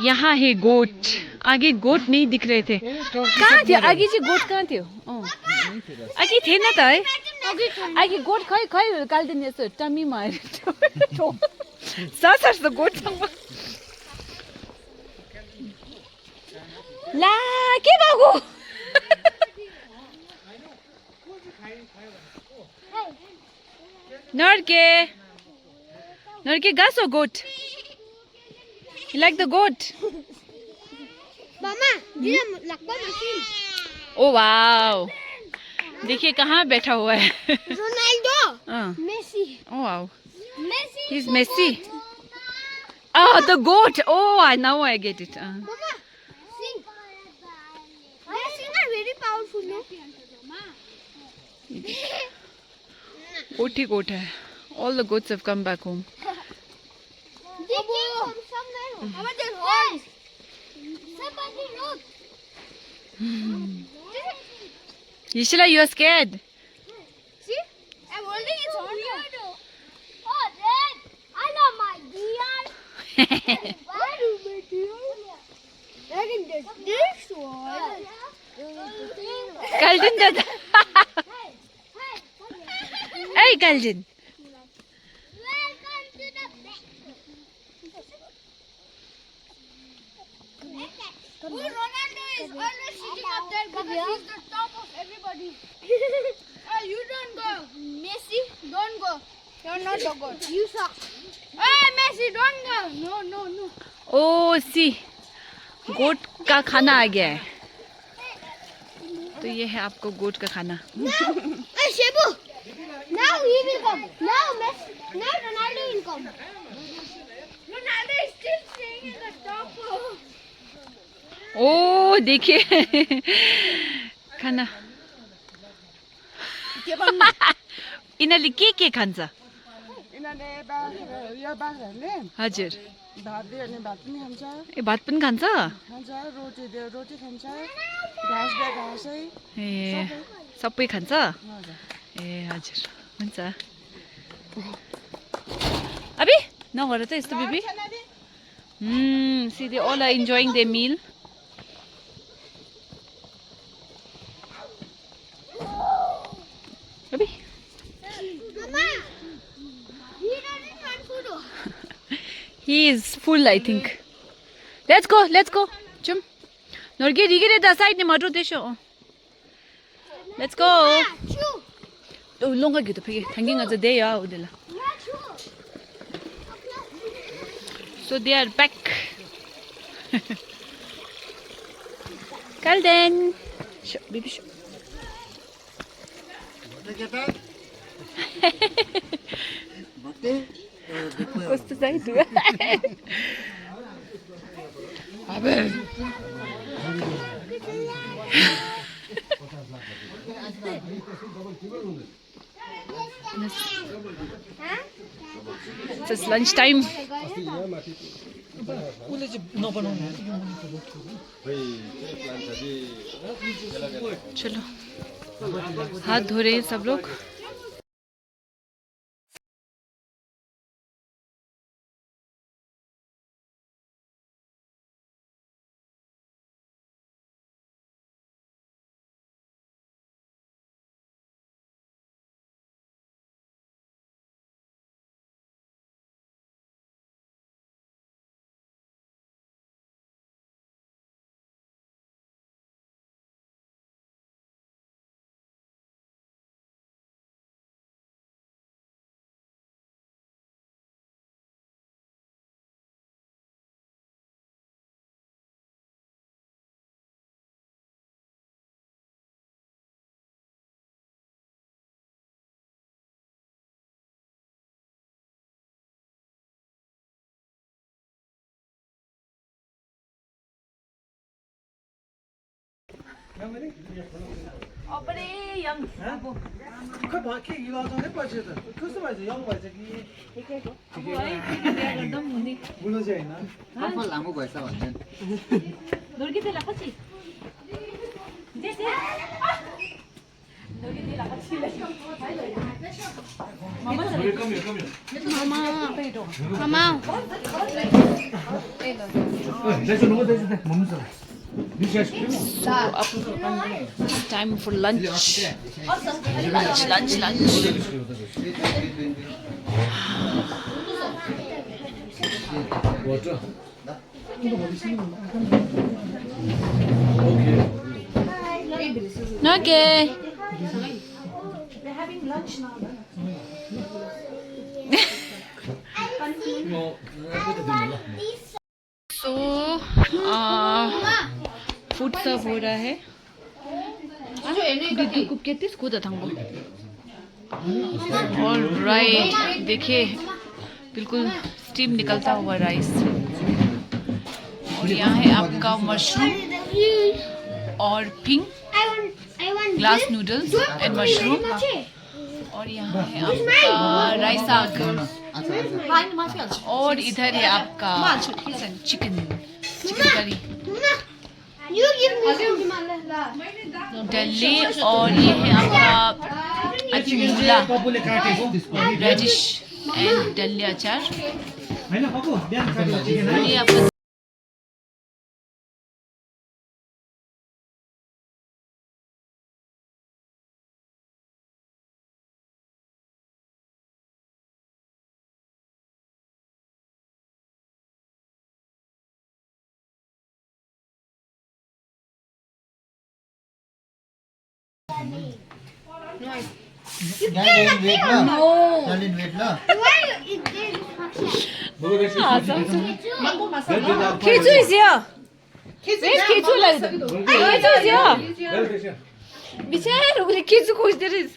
यहाँ है गोट. आगे गोट नहीं दिख रहे थे. कहाँ थियो आगे चाहिँ गोट कहाँ थियो? आगे थिएन त है. आगे गोट खै खै काल्दिन यस्तो टम्मीमा सर्छ गोठसँग. ला के भएको? नर्के नर्के गासो गोट. You like the goat? Mama, ये लगता मशीन. Oh wow. देखिए कहाँ बैठा हुआ है. Ronaldo. Messi. Oh wow. Messi. He's Messi. Oh, the goat. Oh, now I get it. Mama, sing. Messi is very powerful, no? गोट ही गोट है. All the goats have come back home. Yishila, you are scared. See, I'm holding its horn. Oh, Dad, I love my deer. Why do we do? Look at this one. Kaljin dada. Hey, Kaljin. Welcome to the back. Ronaldo is always sitting up there because he's the top of everybody. You don't go. Messi, don't go. You're not the god. You suck. Hey, Messi, don't go. No, no, no. Oh, see. गोट का खाना आ गया है. तो ये है आपको गोट का खाना. Hey, Shebu. Now he will come. Now Messi. Now Ronaldo will come. Ronaldo is still staying in the top. Oh, देखिए खाना. यिनीहरूले के खान्छ? हजुर. ए भात पनि खान्छ? ए सबै खान्छ? ए हजुर हुन्छ. अबे नगर त यस्तो baby. See, they all are enjoying their meal. Abhi. Mama, he doesn't want food. He is full, I think. Let's go. Chum. Norge rigere da side ne madu desho. Let's go. Chew. Oh, longa gitu pegi. Hanging as a day ya udela. So they are back. Kalden. Shoo, baby shoo. कस्तो चाहिँ दुआ. अबे It's lunch time. चलो हाथ धो रहे हैं सब लोग. 어버리 영. 그 밖에 일하던데 빠져도 그것도 맞아 영 맞아 물러져 있나? 한번 나무 벌써 완전 놀게 될라 같이. 이제 놀게 될라 같이. Mama. So up it's time for lunch. Lunch. Water. Okay. So food serve हो रहा है. कुक कितने स्कूटर था वो? All right. देखिए बिल्कुल स्टीम निकलता हुआ राइस. और यहाँ है आपका मशरूम और pink glass noodles and mushroom. और यहाँ है आपका राइस साग. और इधर है आपका चिकन करी दिल्ली. और ये है आपका मूला रेडिश एंड दिल्ली अचार. ये आपका Keju is here. Where's Keju? Keju is here. Bichar, only Keju खोज there is.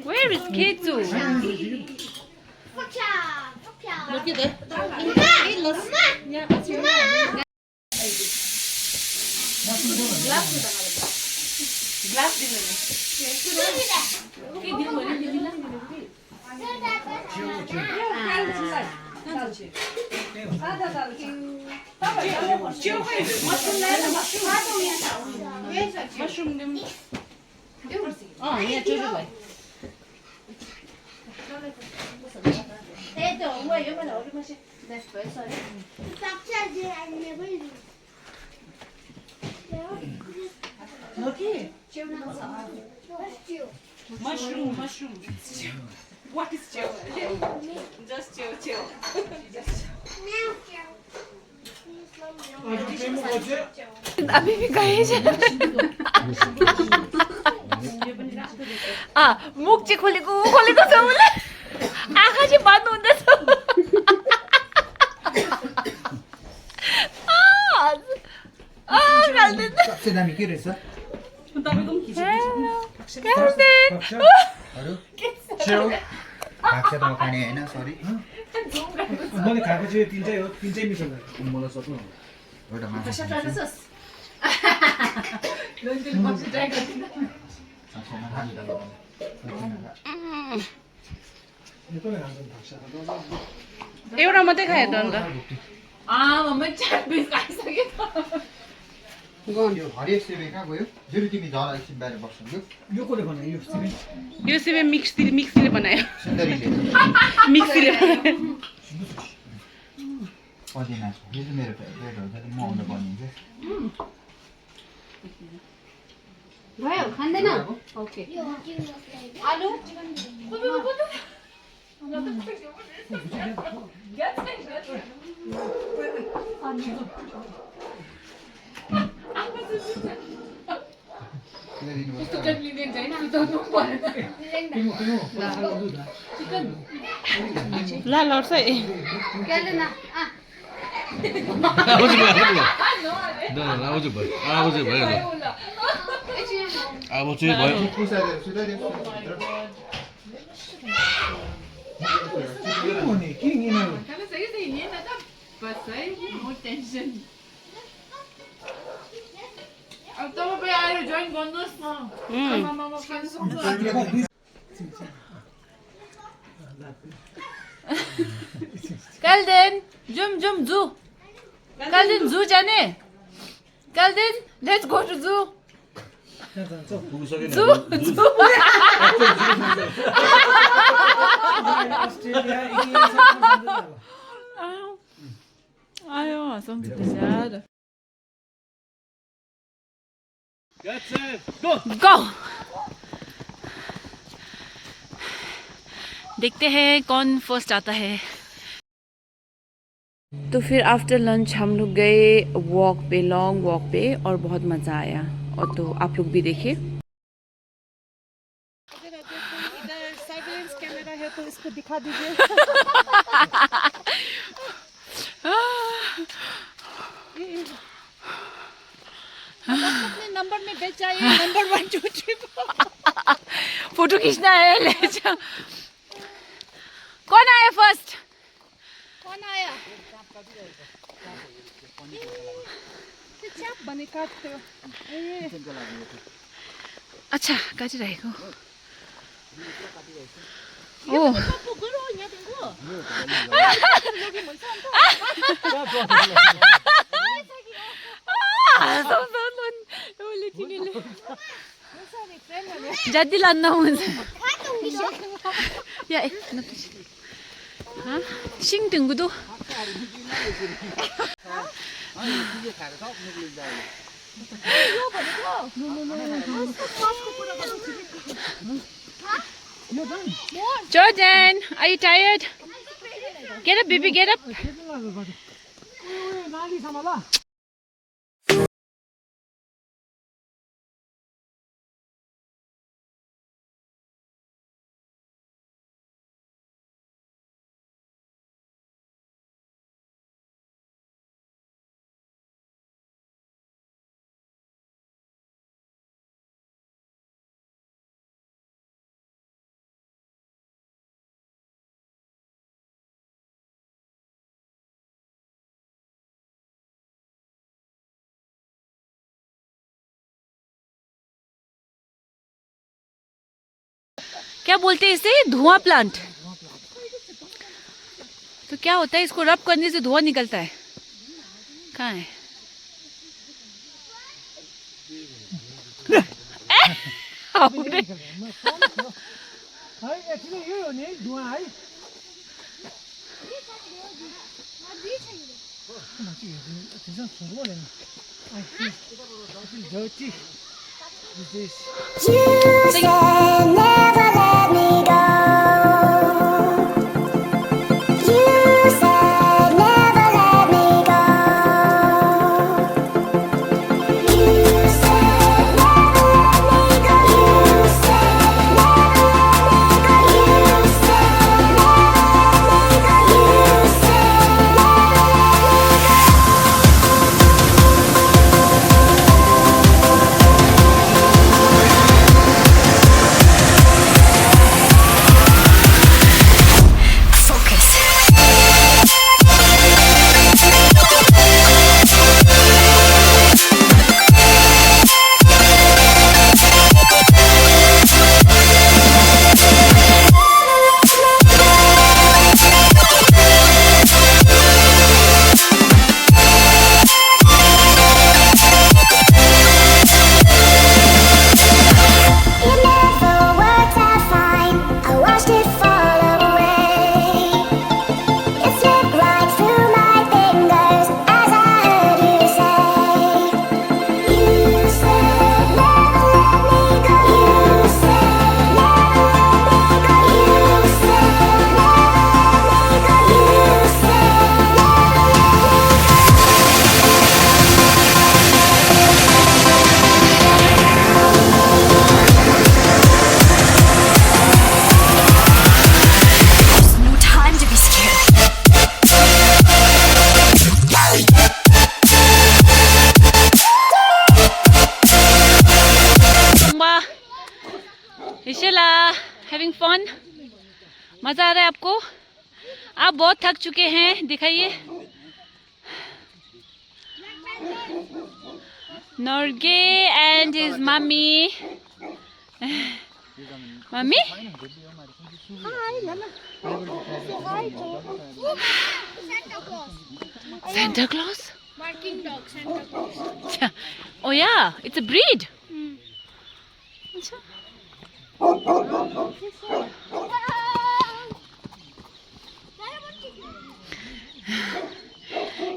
Where is Keju? Mushroom. What is chill? Just chill. अभी भी गए मुख चाहिँ खोलेको छ उसले. आँखा चाहिँ बन्द हुँदैछ. सबसे दामी के रहेछ खान्छ त खाने हैन सरी मैले खाएको चाहिँ तीनटै हो. तीनटै मिठो लाग्यो मलाई सक्नु. एउटा माछा एउटा मात्रै खायो त अन्त. यो हरियो सेवे कहाँ गयो? जेरी तिमी झरा एकछिन बाहिर बस्नु. यो कसले बनायो? यो सेवे मिक्सीले बनायो. सुन्दरीले मिक्सीले पदिना छ. यो चाहिँ मेरो फेभरेट हो. जति म आउँदा बनिन्छ. भयो खाँदैन. ओके. आलु ला लड्छ है. अब तपाईँ आएर जोइन गर्नुहोस् न. Kalden, jum zoo. Kalden zoo जाने. Kalden, let's go to zoo. जू जू अस्ट्रेलिया इतिहास Ai, ó, são desgraçadas. Get set, go! Go! देखते हैं कौन फर्स्ट आता है। तो फिर आफ्टर लंच हम लोग गए वॉक पे, लॉन्ग वॉक पे, और बहुत मज़ा आया। और तो आप लोग भी देखिए। इधर सर्विलेंस कैमरा है तो इसको दिखा दीजिए। अपने नंबर में भेज जाइए, नंबर 1 2 3 फोटो खींचना है, ले जा। कौन आया फर्स्ट? कौन आया? चाप बने काटते हो। अच्छा काटिरहेको। ओ जति लान्न हुन्छ या सिङ टुङ्गुदो Jordan, are you tired? Get up, baby, get up. क्या बोलते हैं इसे? धुआं प्लांट। तो क्या होता है, इसको रब करने से धुआं निकलता है। कहाँ है? You said never let me go. You said never let me go. You said never let me go. You said never let me go. You said never let me go. You said इशला, having fun? मजा आ रहा है आपको? आप बहुत थक चुके हैं, दिखाइए। Norgay and his mummy. Mummy? Santa Claus? Barking dog, Santa Claus. Oh yeah, it's a breed. अच्छा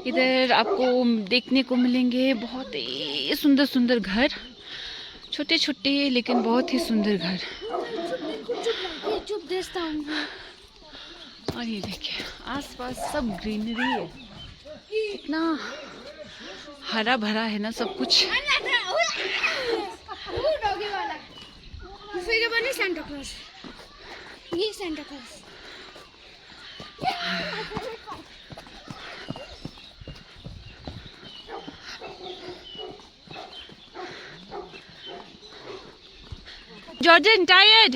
इधर आपको देखने को मिलेंगे बहुत ही सुंदर सुंदर घर, छोटे छोटे लेकिन बहुत ही सुंदर घर। चुप देता हूँ। और ये देखिए आसपास सब ग्रीनरी है, इतना हरा भरा है ना सब कुछ। Santa Claus. ये Santa Claus. Jordan, tired?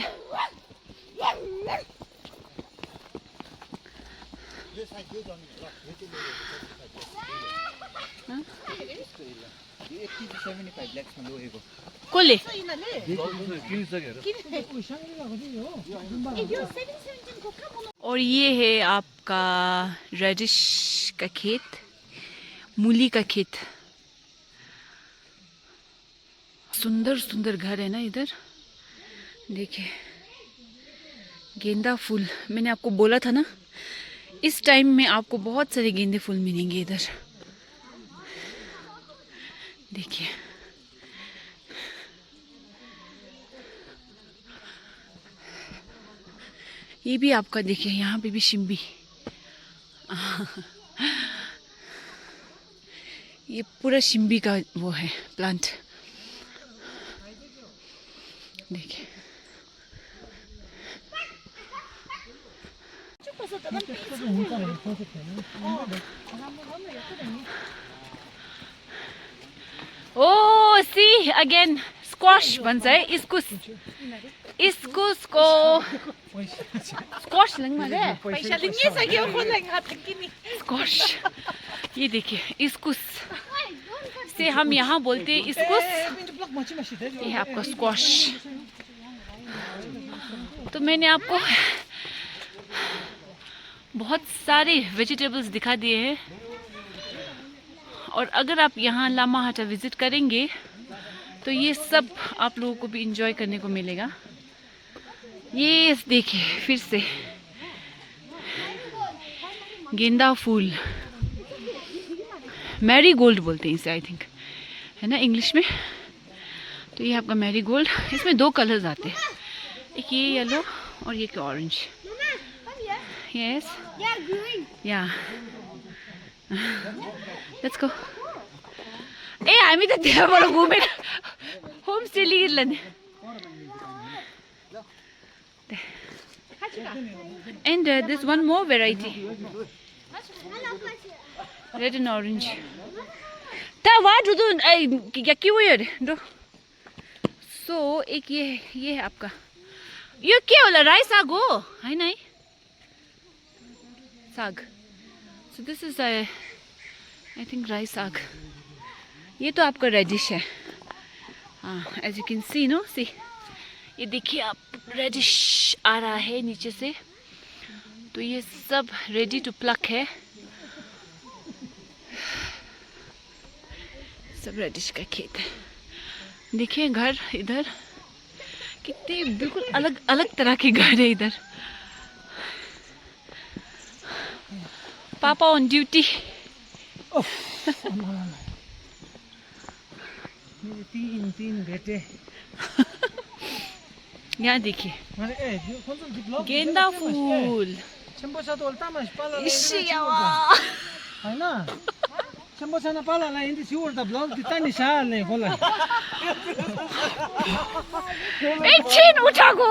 कसले? और ये है आपका रेडिश का खेत, मूली का खेत। सुंदर सुंदर घर है ना इधर। देखिए गेंदा फूल, मैंने आपको बोला था ना इस टाइम में आपको बहुत सारे गेंदे फूल मिलेंगे इधर। देखिए ये भी आपका, देखिए यहाँ पे भी शिम्बी। ये पूरा शिम्बी का वो है प्लांट। देखिए ओ सी अगेन स्क्वाश भन्छ है, इस्कुस। इस्कुसको स्क्वाश लेंगे रे, पैसा लिंगे सक्यो खोलेंगे तकिनी स्क्वाश। ये देखिए इस्कुस से हम यहाँ बोलते हैं इस्कुस, ये है आपका स्क्वाश। तो मैंने आपको बहुत सारे वेजिटेबल्स दिखा दिए हैं, और अगर आप यहाँ लामाहाटा विजिट करेंगे तो ये सब आप लोगों को भी इंजॉय करने को मिलेगा। ये देखिए फिर से गेंदा फूल, मैरी गोल्ड बोलते हैं इसे आई थिंक, है ना इंग्लिश में। तो ये आपका मैरी गोल्ड, इसमें दो कलर्स आते हैं, एक ये येलो और ये ऑरेंज। यस या लेट्स गो। ए हामी त त्यहाँबाट घुमेर homestay लिइरहने। And there's one more variety, red and orange. Ta what do क्या क्यों यार दो। So एक ये है आपका, यो के होला राई साग हो है ना साग। So this is I think राई साग। ये तो आपका रेडिश है, हाँ as you can see no see, ये देखिए आप रेडिश आ रहा है नीचे से। तो ये सब रेडी टू प्लक है, सब रेडिश का खेत है। देखिए घर इधर कितने बिल्कुल अलग अलग तरह के घर है इधर। पापा ऑन ड्यूटी। तीन बेटे। यहाँ देखिए गेंदा फूल। एकछिन उठाको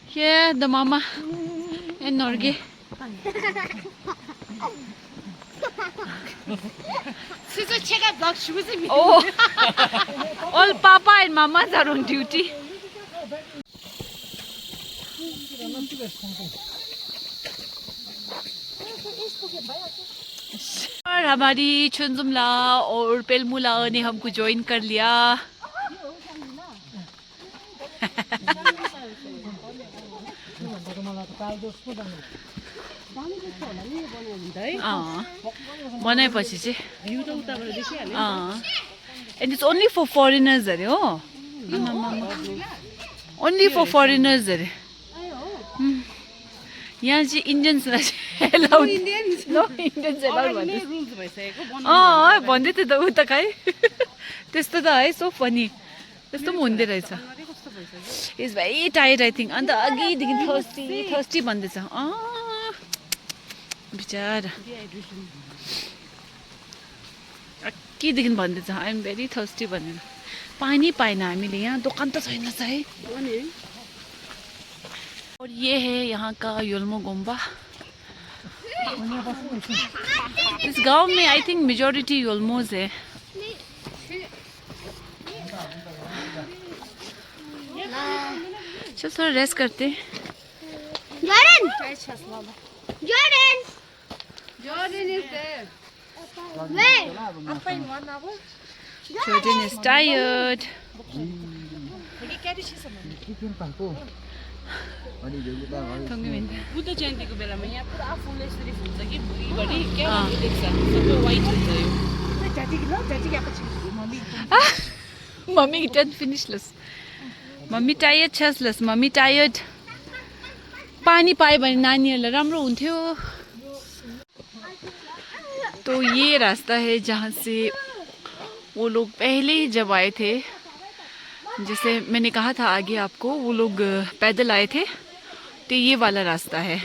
Here the mama and Norge. Oh, all papa and mamas are on duty. और हमारी छुनजुमला और पेलमुला ने हमको ज्वाइन कर लिया। बनाएपछि चाहिँ and it's only for foreigners अरे हो ओन्ली फर फरेनर्स अरे यहाँ चाहिँ इन्डियन्सलाई चाहिँ एलाउड नो इन्डियन्स एलाउड भन्दै थियो त ऊ त खै त्यस्तो त है सो फनी त्यस्तो पनि हुँदो रहेछ is very tired I think अन्त अघिदेखि थर्स्टी भन्दैछ बिचारा अघिदेखि भन्दैछ आई एम भेरी थर्स्टी भनेर पानी पाएन हामीले यहाँ दोकान त छैन है और ये है यहाँ का योल्मो गुम्बा इस गांव में आई थिंक मेजॉरिटी योल्मोज है चल थोड़ा रेस्ट करते हैं Jordan is there. Jordan is tired Buddha जयन्तीको बेलामा यहाँ पुरा फुल यसरी फुल्छ कि भुइँभरि क्या देख्छ सबै वाइट हुन्छ यो मम्मी डन फिनिशलेस मम्मी टायर्ड छस् मम्मी टायर्ड पानी पायो भने नानीहरूलाई राम्रो हुन्थ्यो तो ये रास्ता है जहाँ से वो लोग पहले जब आए थे जैसे मैंने कहा था आगे आपको वो लोग पैदल आए थे तो ये वाला रास्ता है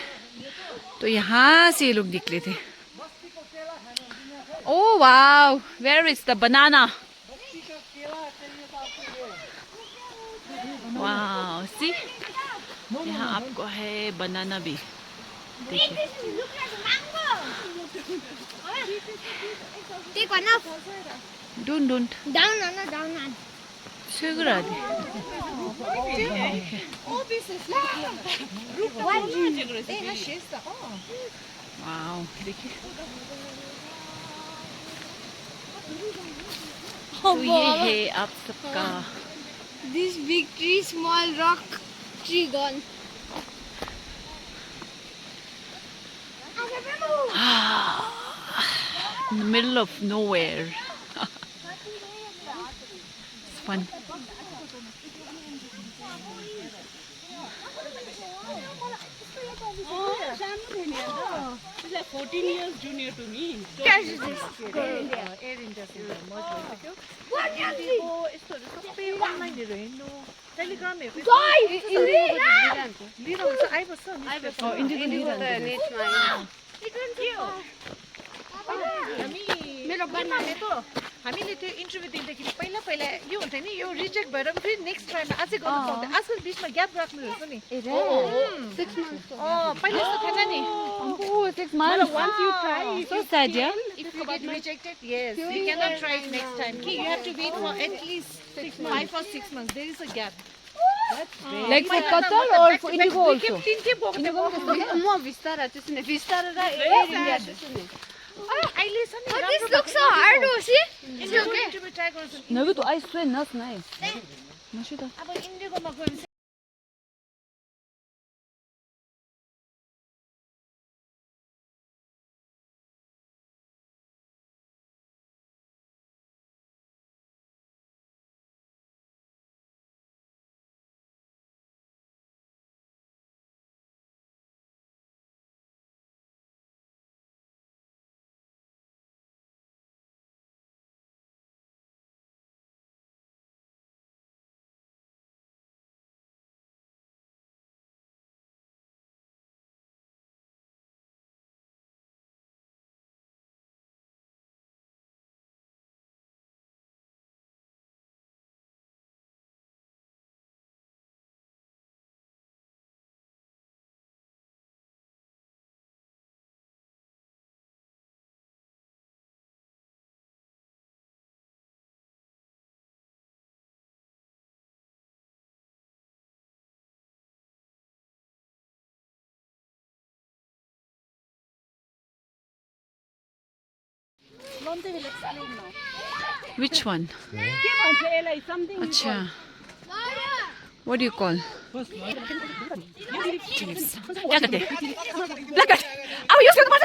तो यहाँ से ये लोग निकले थे ओह वाव वेयर इज द बनाना वाव सी यहाँ आपको है बनाना भी देखिए Take one off. don't Down, Anna, down, Anna. Siguradi. Wow, देखिए तो ये है आप सबका This big tree, small rock, tree gone. in the middle of nowhere. It's fun. She's like 14 years junior to me. Catch this. Air इन्डस्ट्रीमा मर्ज भइसक्यो यस्तोहरू सबै अनलाइनहरू हेर्नु टेलिग्रामहरू लिइरहन्छ आइबस्छ हामीले त्यो इन्टरभ्यू दिँदाखेरि पहिला यो हुन्छ नि यो रिजेक्ट भएर फेरि नेक्स्ट ट्राईमा अझै गर्नु पाउँदैन आजकल बिचमा ग्याप राख्नु रहेछ नि पहिला यस्तो थिएन नि Oh, 6 months. once you try So sad, yeah. if you get rejected yes you cannot try it next time you have to wait for at least 5 or 6 months there is a gap Like for Qatar or for Indigo also? More Vistara, just in Vistara, अहिले छ नि But this looks so hard, see? It's okay. Interview try गर्छु No, to I swear, not nice. No, should अब इन्डिगोमा गयो Which one? के भन्छ यसलाई something Acha. What do you call? Chips. Placard. अब use गर्नु पर्छ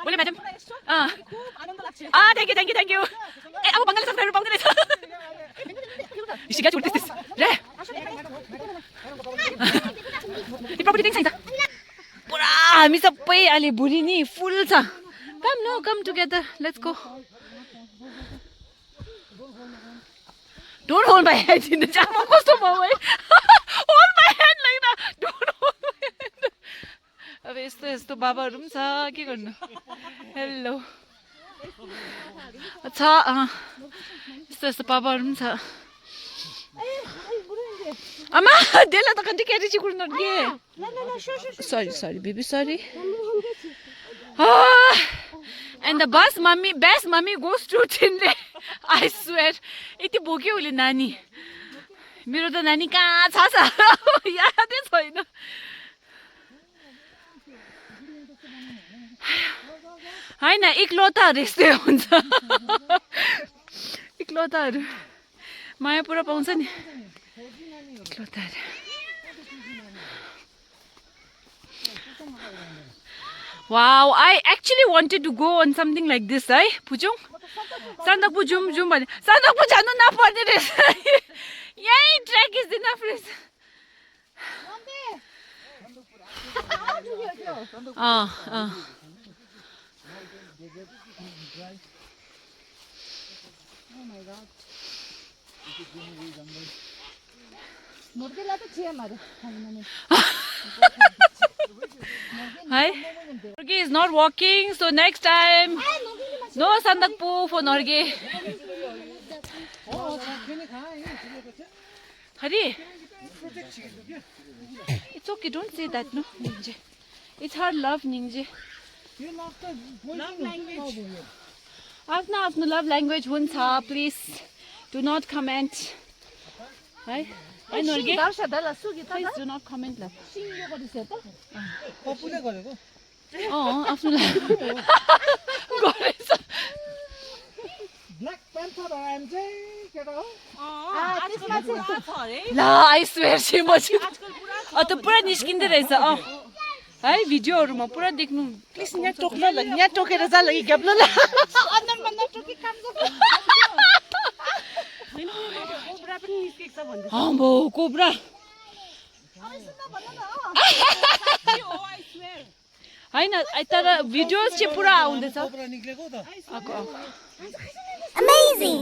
बोले म्याडम थ्याङ्क यू ए अब बङ्गाली सब्सक्राइबर पाउँदै रहेछ सिगा छुट्दैछ रे प्रपर्टी देख्छ पुरा हामी सबै अहिले भुरी नि फुल छ come together let's go don't hold my head in the jam कस्तो भयो है hold my head like don't hold my head अब यस्तो बाबाहरू पनि छ के गर्नु हेलो छ यस्तो बाबाहरू पनि छ आमा डेला त कति क्यारी चाहिँ कुर्नु के सरी बेबी सरी and the best mummy goes to Chinle. I swear यति बोक्यो उसले नानी मेरो त नानी कहाँ छ यादै छैन हैन इक्लोताहरु यस्तै हुन्छ इक्लोताहरु माया पुरा पाउँछ नि इक्लोताहरु Wow, I actually wanted to go on something like this, है पुजौं सन्दकपू जाउँ भने सन्दकपू जानु नपर्ने रहेछ यही ट्र्याक इज इनफ रहेछ Hi. Norge is not walking, so next time no Sandakpoo for Norge. Hari, it's okay. Don't say that, no, Ninja. It's her love, Ninja. Love language. After love language, please do not comment. Hi. Hi Norge. Please do not comment. आफ्नो Black Panther आम चाहिँ केटा हो ला I swear चाहिँ म चाहिँ त पुरा निस्किँदै रहेछ है भिडियोहरुमा पुरा देख्नु प्लिज यहाँ टोक्न ल यहाँ टोकेर जा ल ग्याप्न ल अन्डर भन्दा टोकी काम गर्छ हैन कोब्रा पनि निस्केछ भन्दै आम्बो कोब्रा हैन तर भिडियोस चाहिँ पुरा आउँदैछ कोब्रा निक्लेको त Amazing!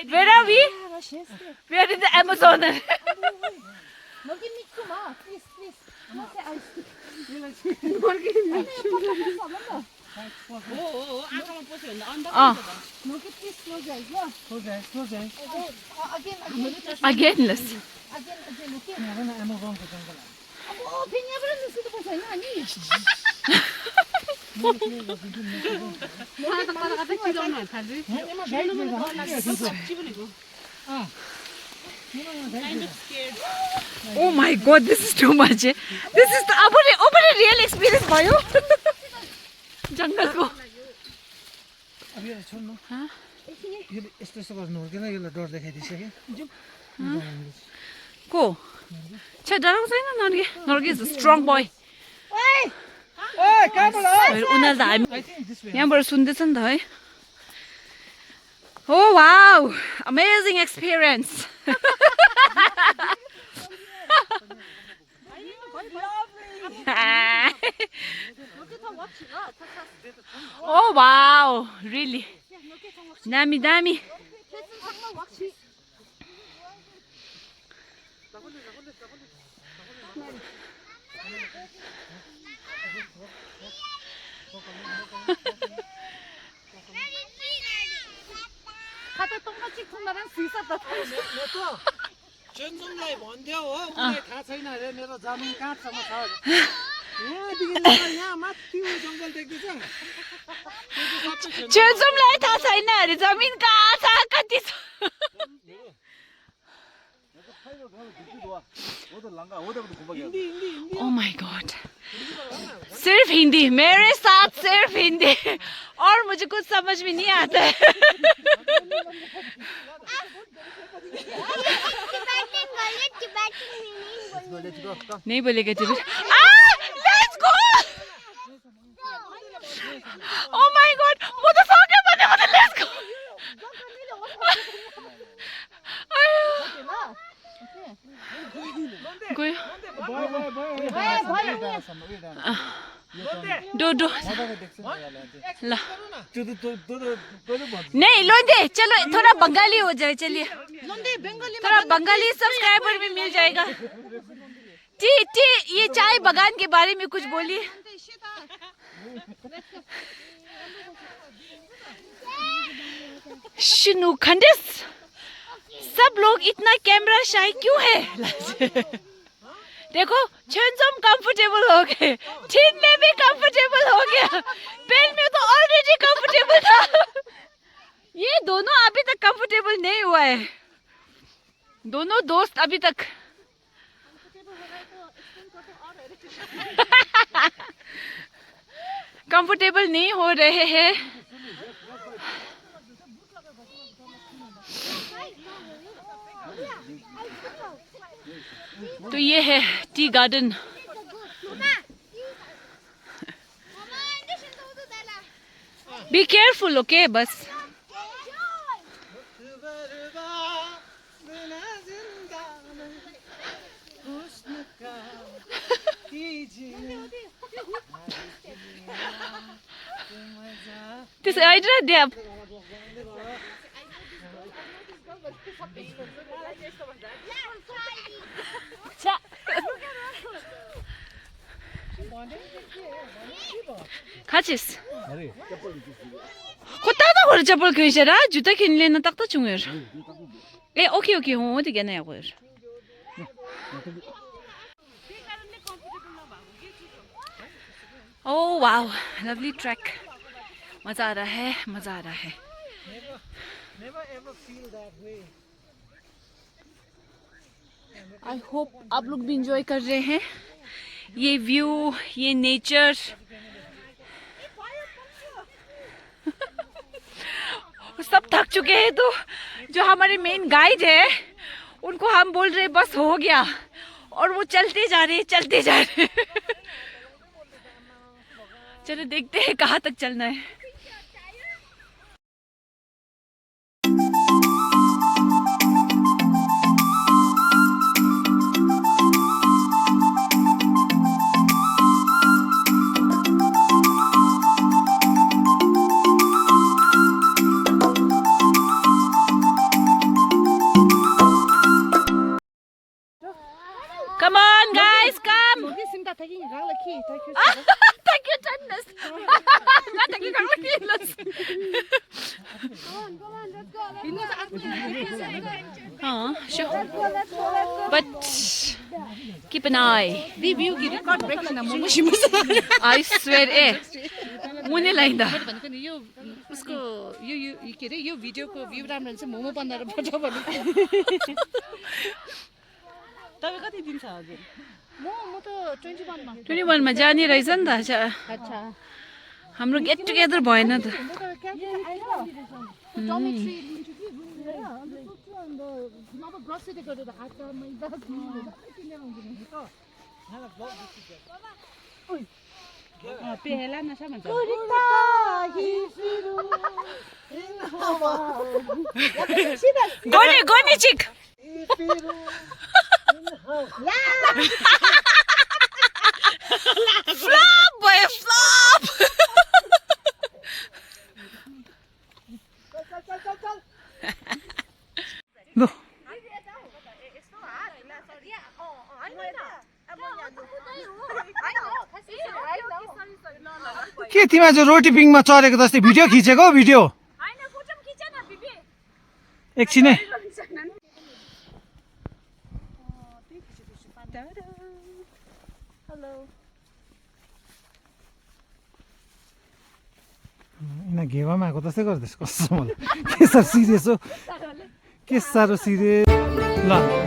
Where are we? We are in the Amazon. Again, let's. Oh my God, this is too much. This is the real experience, भयो जंगलको अब यो छोड्नु यो यस्तो यस्तो गर्नु हो किन यसलाई डर देखाइदिन्छ के को छ डराउँछ हैन Norgay is a strong boy ओइ कहाँबाट उनीहरु त हामी यहाँबाट सुन्दैछ नि त है Oh wow, amazing experience. Oh wow, really. Dami. चेन्जुङलाई भन्थ्यो हो उलाई थाहा छैन अरे मेरो जमिन कहाँसम्म छ यहाँ माथि जङ्गल देख्दैछ छेउछाउलाई थाहा छैन अरे जमिन कहाँ छ कति छ Oh my God, सिर्फ हिंदी, मेरे साथ सिर्फ हिंदी और मुझे कुछ समझ में नहीं आता है नहीं बोलेगा Tibet let's go Oh my God, म त सक्यो भने लेट्स गो गयो डो डो ल नहीं लोंदे चलो थोड़ा बंगाली हो जाए चलिए थोड़ा बंगाली सब्सक्राइबर भी मिल जाएगा टी टी ये चाय बागान के बारे में कुछ बोलिए शिनू खंडिस सब लोग इतना कैमरा शाई क्यों है देखो छेंसम कंफर्टेबल हो गए चीन में भी कंफर्टेबल हो गया पेन में तो ऑलरेडी कंफर्टेबल था ये दोनों अभी तक कंफर्टेबल नहीं हुआ है दोनों दोस्त अभी तक कंफर्टेबल नहीं हो रहे हैं तो ये है tea garden be careful okay बस त्यसै आइज दे खाचिस कोता खोर चप्पल खिचेर जुत्ता किन्ने न तक चुंगेर ए ओके ओके हो त गेन या गएर ओह वाओ लवली ट्रैक मजा आ रहा है मजा आ रहा है आई होप आप लोग भी इंजॉय कर रहे हैं ये व्यू ये नेचर सब थक चुके हैं तो जो हमारे मेन गाइड है उनको हम बोल रहे बस हो गया और वो चलते जा रहे चलो देखते हैं कहाँ तक चलना है Come on, guys, come! Thank you, Tannis. Thank you, Carlos. Oh, sure. But keep an eye. I swear, मुने लाइंदा उसको यो के रे यो भिडियोको भ्यू राम्रो हुन्छ मोमो बनाएर पठाउ भने तपाईँ कति दिन छ हजुर म त 21 मा 21 मा जाने रहेछ नि त अच्छा हाम्रो गेट टुगेदर भएन त पेला नसा भन्छ गोनी चिक फ्लॉप boy flop लो के तिमी आज रोटी पिङमा चढेको जस्तै भिडियो खिचेको भिडियो एकछिनै घेवामा आएको जस्तै गर्दैछ कस्तो मलाई के साह्रो सिरियस हो के साह्रो सिरियस ल